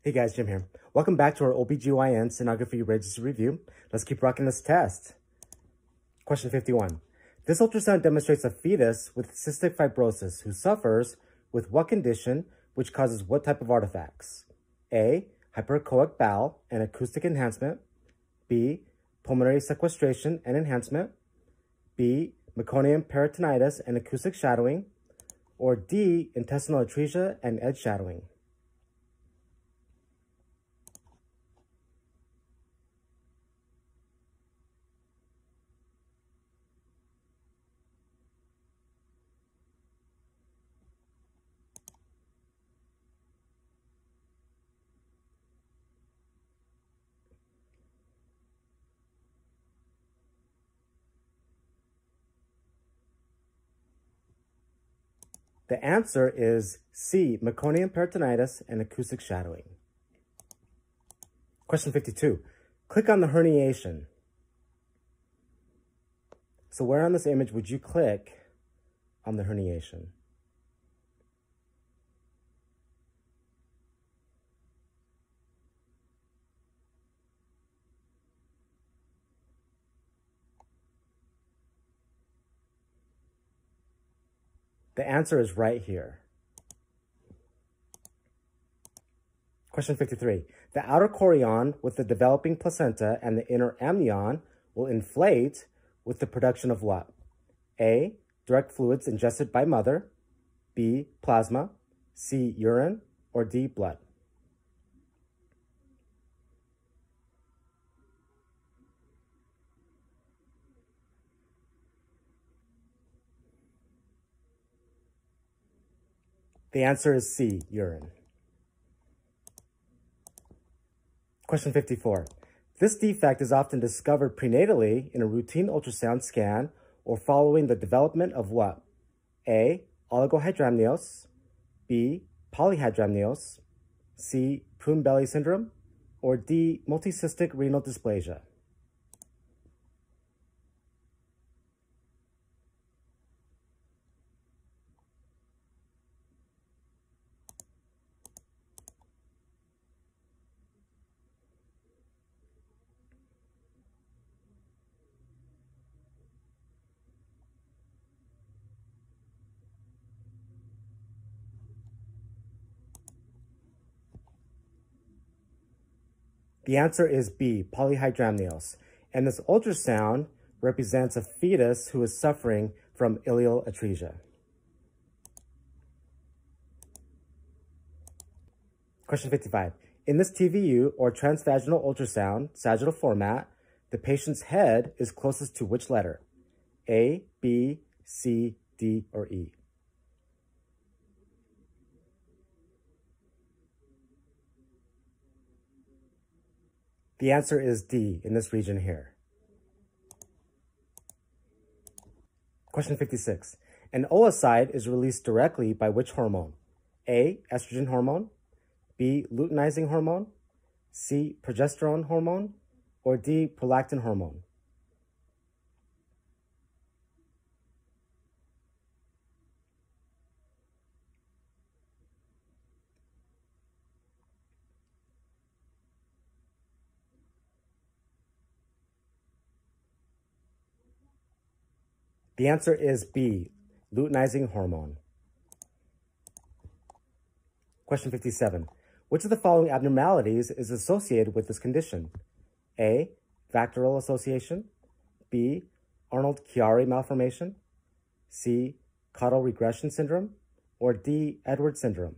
Hey guys, Jim here. Welcome back to our OBGYN Sonography Registry Review. Let's keep rocking this test. Question 51. This ultrasound demonstrates a fetus with cystic fibrosis who suffers with what condition which causes what type of artifacts? A. Hyperechoic bowel and acoustic enhancement. B. Pulmonary sequestration and enhancement. B. Meconium peritonitis and acoustic shadowing. Or D. Intestinal atresia and edge shadowing. The answer is C, meconium peritonitis and acoustic shadowing. Question 52. Click on the herniation. So where on this image would you click on the herniation? The answer is right here. Question 53. The outer chorion with the developing placenta and the inner amnion will inflate with the production of what? A. Direct fluids ingested by mother. B. Plasma. C. Urine. Or D. Blood. The answer is C. Urine. Question 54. This defect is often discovered prenatally in a routine ultrasound scan or following the development of what? A. Oligohydramnios. B. Polyhydramnios. C. Prune belly syndrome. Or D. Multicystic renal dysplasia. The answer is B, polyhydramnios, and this ultrasound represents a fetus who is suffering from ileal atresia. Question 55. In this TVU, or transvaginal ultrasound, sagittal format, the patient's head is closest to which letter? A, B, C, D, or E? The answer is D, in this region here. Question 56. An oocyte is released directly by which hormone? A, estrogen hormone. B, luteinizing hormone. C, progesterone hormone. Or D, prolactin hormone. The answer is B, luteinizing hormone. Question 57. Which of the following abnormalities is associated with this condition? A, Vactoril association. B, Arnold-Chiari malformation. C, caudal regression syndrome. Or D, Edwards syndrome.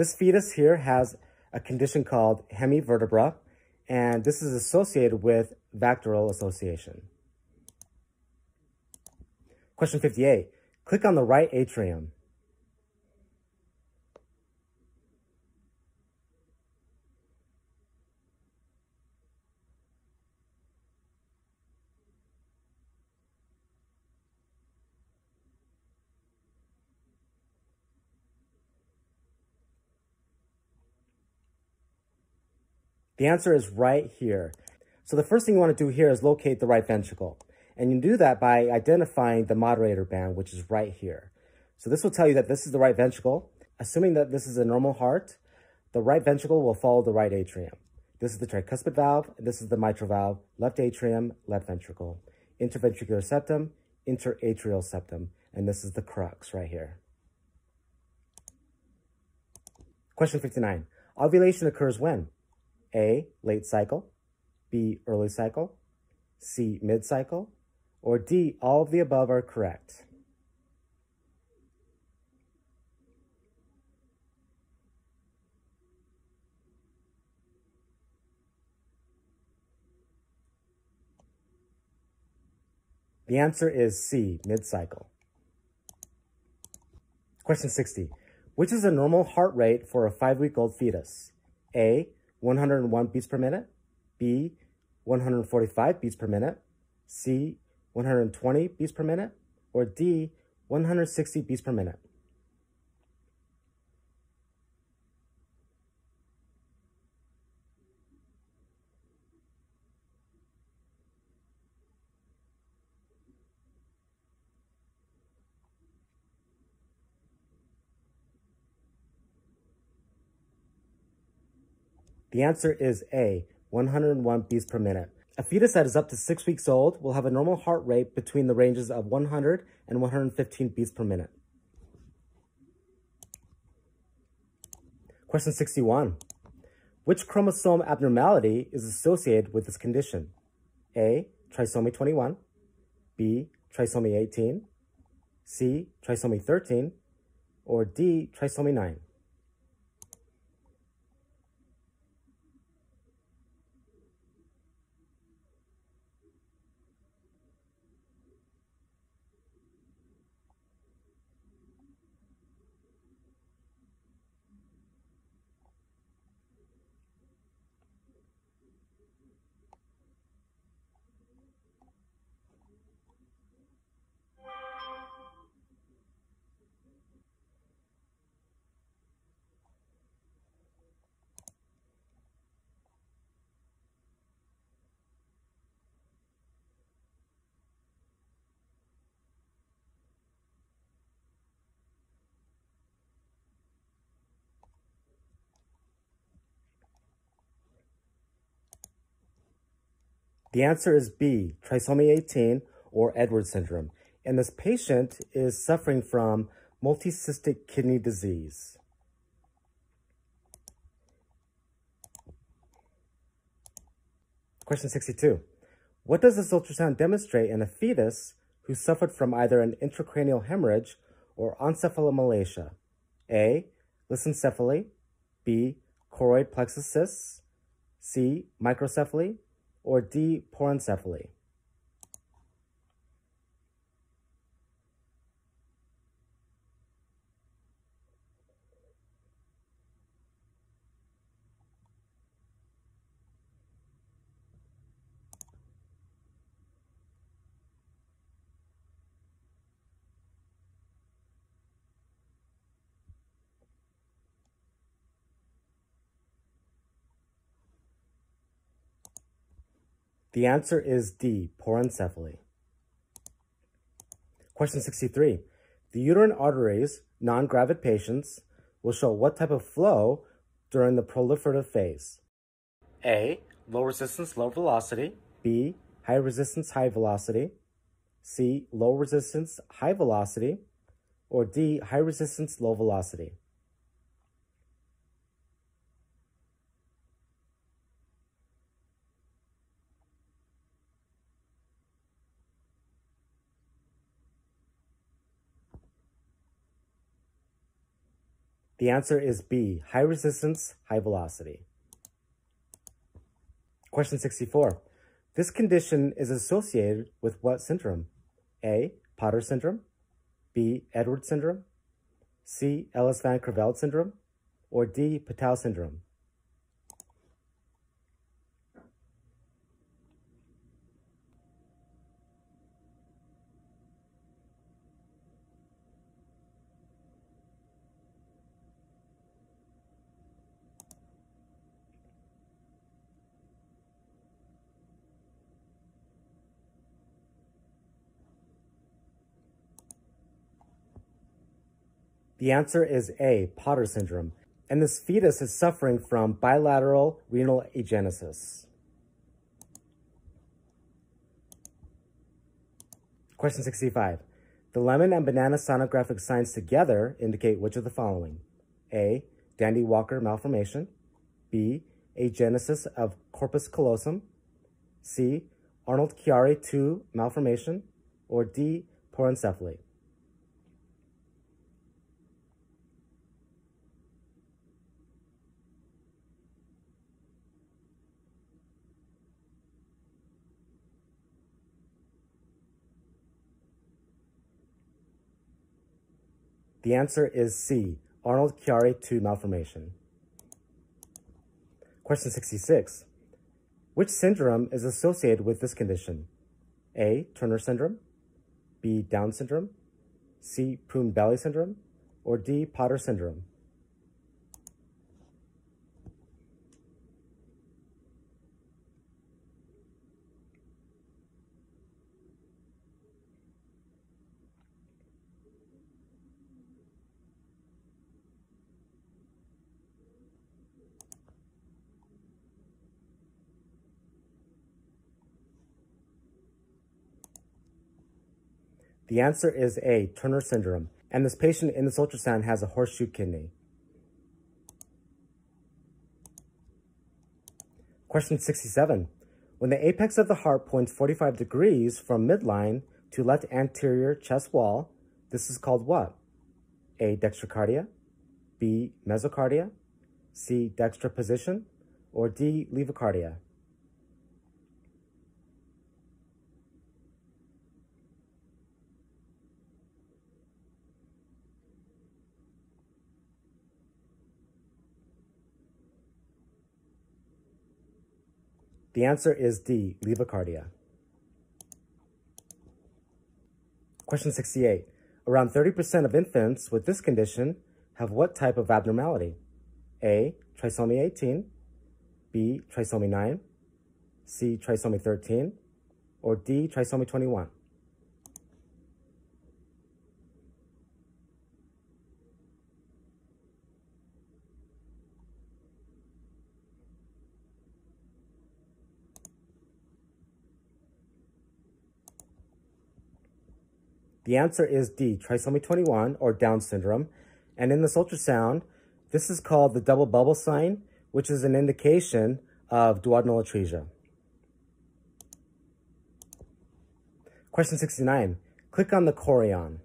This fetus here has a condition called hemivertebra, and this is associated with Vactoril association. Question 58. Click on the right atrium. The answer is right here. So the first thing you want to do here is locate the right ventricle. And you do that by identifying the moderator band, which is right here. So this will tell you that this is the right ventricle. Assuming that this is a normal heart, the right ventricle will follow the right atrium. This is the tricuspid valve, and this is the mitral valve, left atrium, left ventricle, interventricular septum, interatrial septum, and this is the crux right here. Question 59. Ovulation occurs when? A, late cycle, B, early cycle, C, mid-cycle, or D, all of the above are correct. The answer is C, mid-cycle. Question 60. Which is a normal heart rate for a 5-week-old fetus? A, 101 beats per minute, B, 145 beats per minute, C, 120 beats per minute, or D, 160 beats per minute. The answer is A, 101 beats per minute. A fetus that is up to 6 weeks old will have a normal heart rate between the ranges of 100 and 115 beats per minute. Question 61. Which chromosome abnormality is associated with this condition? A, trisomy 21, B, trisomy 18, C, trisomy 13, or D, trisomy 9. The answer is B, trisomy 18, or Edwards syndrome. And this patient is suffering from multicystic kidney disease. Question 62. What does this ultrasound demonstrate in a fetus who suffered from either an intracranial hemorrhage or encephalomalacia? A, lissencephaly, B, choroid plexus cysts, C, microcephaly, or D, porencephaly? The answer is D, porencephaly. Question 63. The uterine arteries, non-gravid patients, will show what type of flow during the proliferative phase? A, low resistance, low velocity. B, high resistance, high velocity. C, low resistance, high velocity. Or D, high resistance, low velocity. The answer is B, high resistance, high velocity. Question 64. This condition is associated with what syndrome? A, Potter syndrome, B, Edwards syndrome, C, Ellis-Van Creveld syndrome, or D, Patau syndrome? The answer is A, Potter syndrome, and this fetus is suffering from bilateral renal agenesis. Question 65. The lemon and banana sonographic signs together indicate which of the following? A, Dandy-Walker malformation. B, agenesis of corpus callosum. C, Arnold-Chiari II malformation. Or D, porencephaly. The answer is C, Arnold-Chiari II malformation. Question 66. Which syndrome is associated with this condition? A, Turner syndrome. B, Down syndrome. C, prune belly syndrome. Or D, Potter syndrome. The answer is A, Turner syndrome, and this patient in this ultrasound has a horseshoe kidney. Question 67. When the apex of the heart points 45 degrees from midline to left anterior chest wall, this is called what? A, dextrocardia. B, mesocardia. C, dextroposition. Or D, levocardia. The answer is D, levocardia. Question 68. Around 30% of infants with this condition have what type of abnormality? A, trisomy 18, B, trisomy 9, C, trisomy 13, or D, trisomy 21. The answer is D, trisomy 21, or Down syndrome. And in this ultrasound, this is called the double bubble sign, which is an indication of duodenal atresia. Question 69. Click on the chorion.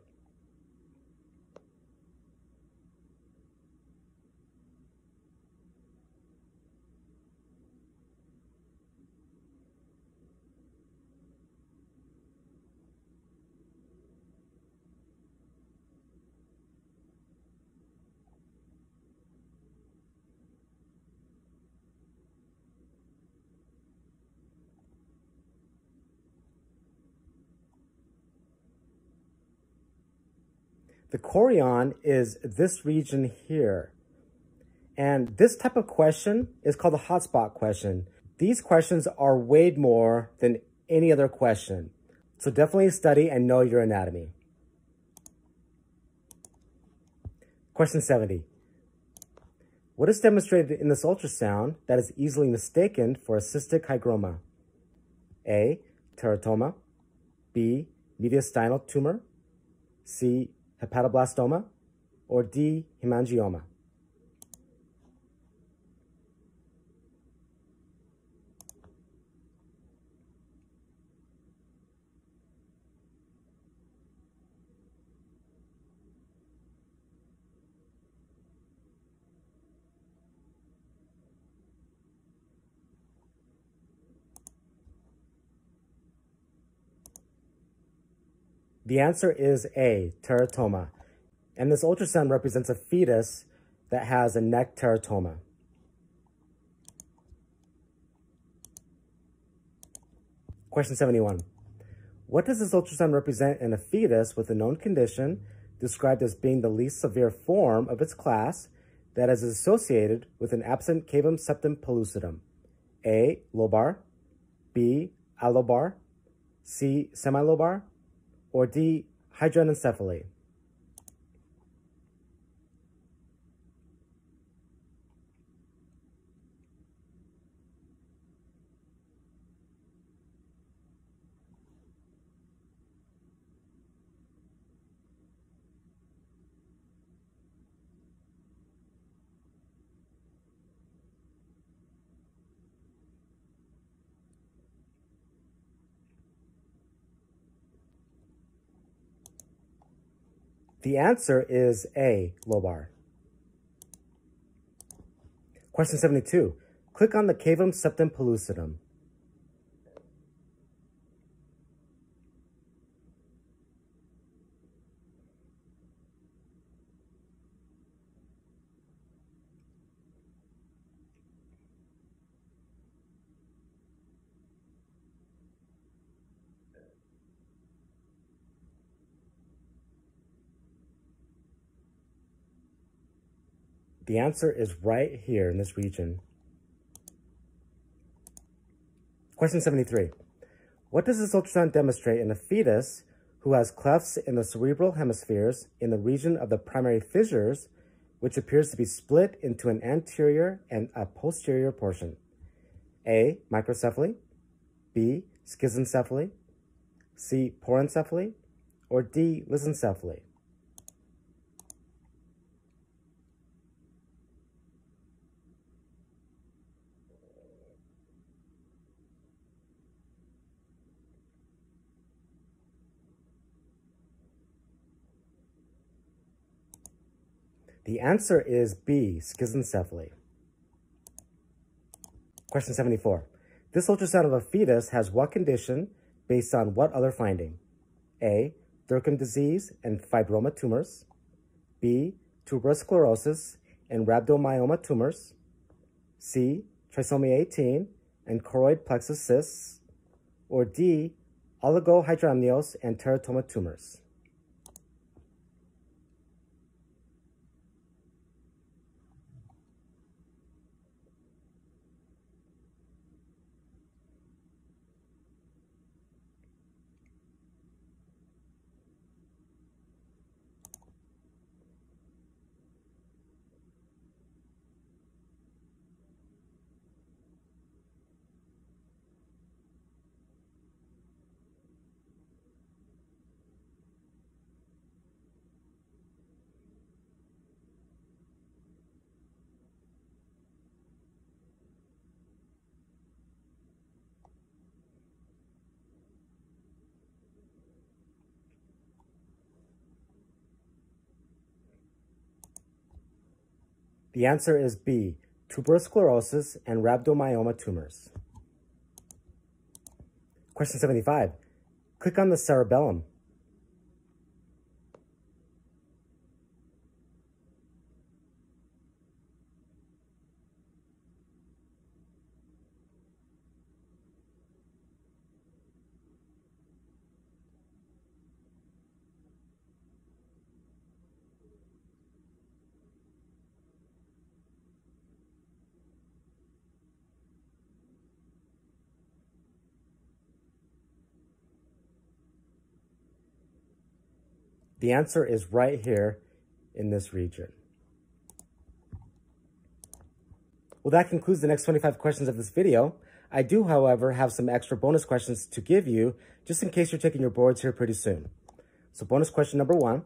The chorion is this region here. And this type of question is called a hotspot question. These questions are weighed more than any other question. So definitely study and know your anatomy. Question 70. What is demonstrated in this ultrasound that is easily mistaken for a cystic hygroma? A, teratoma. B, mediastinal tumor. C, hepatoblastoma. Or D, hemangioma. The answer is A, teratoma. And this ultrasound represents a fetus that has a neck teratoma. Question 71. What does this ultrasound represent in a fetus with a known condition described as being the least severe form of its class that is associated with an absent cavum septum pellucidum? A, lobar. B, allobar. C, semilobar. Or D, hydranencephaly. The answer is A, lobar. Question 72. Click on the cavum septum pellucidum. The answer is right here in this region. Question 73. What does this ultrasound demonstrate in a fetus who has clefts in the cerebral hemispheres in the region of the primary fissures, which appears to be split into an anterior and a posterior portion? A, microcephaly, B, schizencephaly, C, porencephaly, or D, lissencephaly? The answer is B, schizencephaly. Question 74. This ultrasound of a fetus has what condition based on what other finding? A, Durkheim disease and fibroma tumors. B, tuberous sclerosis and rhabdomyoma tumors. C, trisomy 18 and choroid plexus cysts. Or D, oligohydramnios and teratoma tumors. The answer is B, tuberous sclerosis and rhabdomyoma tumors. Question 75. Click on the cerebellum. The answer is right here in this region. Well, that concludes the next 25 questions of this video. I do, however, have some extra bonus questions to give you, just in case you're taking your boards here pretty soon. So bonus question number 1,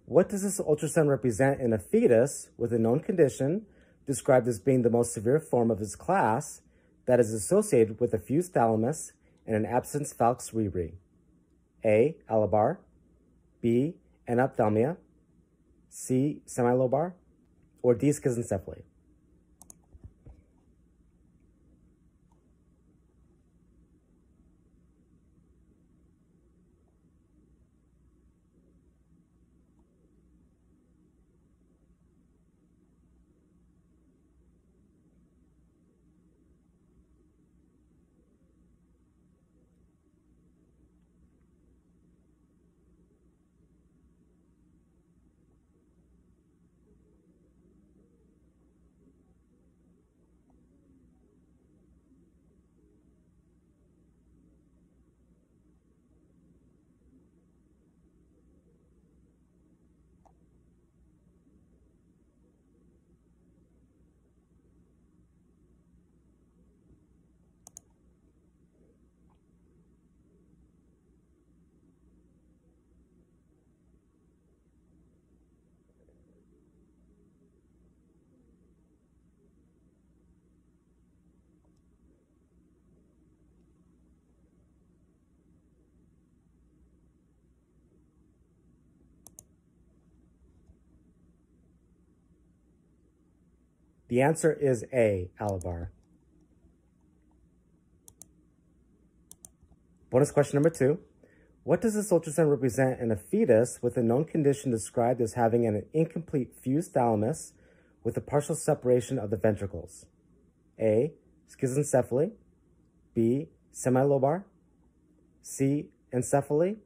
what does this ultrasound represent in a fetus with a known condition described as being the most severe form of its class that is associated with a fused thalamus and an absence falx cerebri? A, allobar, B, anophthalmia, C, semilobar, or D, schizencephaly? The answer is A, alveolar. Bonus question number 2. What does this ultrasound represent in a fetus with a known condition described as having an incomplete fused thalamus with a partial separation of the ventricles? A, schizencephaly, B, semilobar, C, encephaly,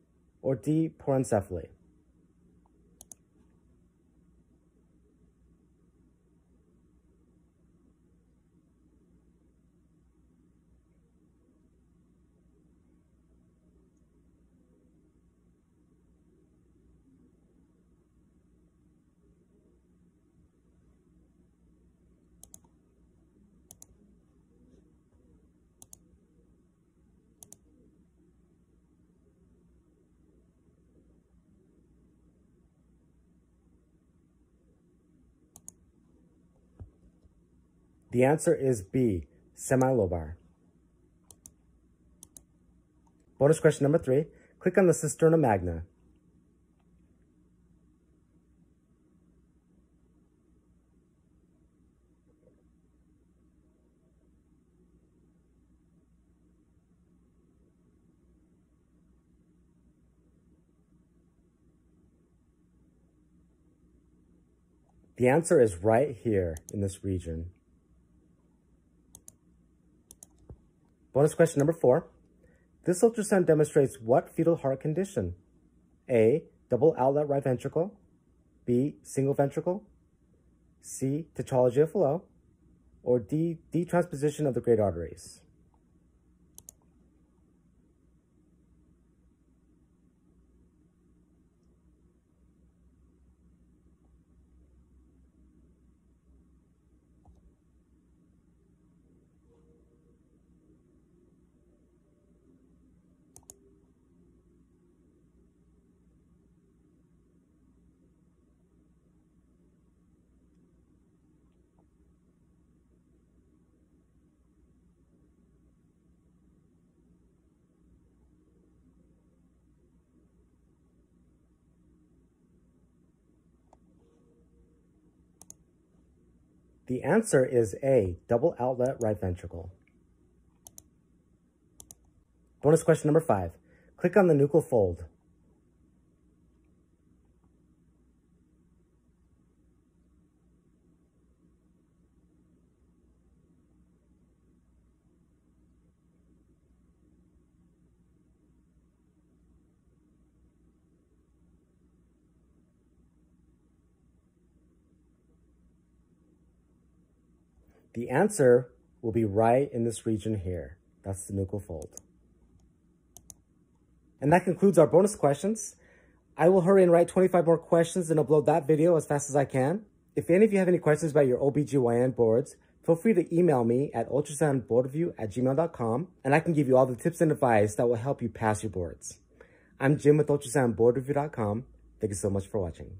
or D, porencephaly? The answer is B, semilobar. Bonus question number 3. Click on the cisterna magna. The answer is right here in this region. Bonus question number 4. This ultrasound demonstrates what fetal heart condition? A, double outlet right ventricle, B, single ventricle, C, tetralogy of Fallot, or D, detransposition of the great arteries? The answer is A, double outlet right ventricle. Bonus question number 5. Click on the nuchal fold. The answer will be right in this region here. That's the nuchal fold. And that concludes our bonus questions. I will hurry and write 25 more questions and upload that video as fast as I can. If any of you have any questions about your OBGYN boards, feel free to email me at ultrasoundboardreview@gmail.com, and I can give you all the tips and advice that will help you pass your boards. I'm Jim with ultrasoundboardreview.com. Thank you so much for watching.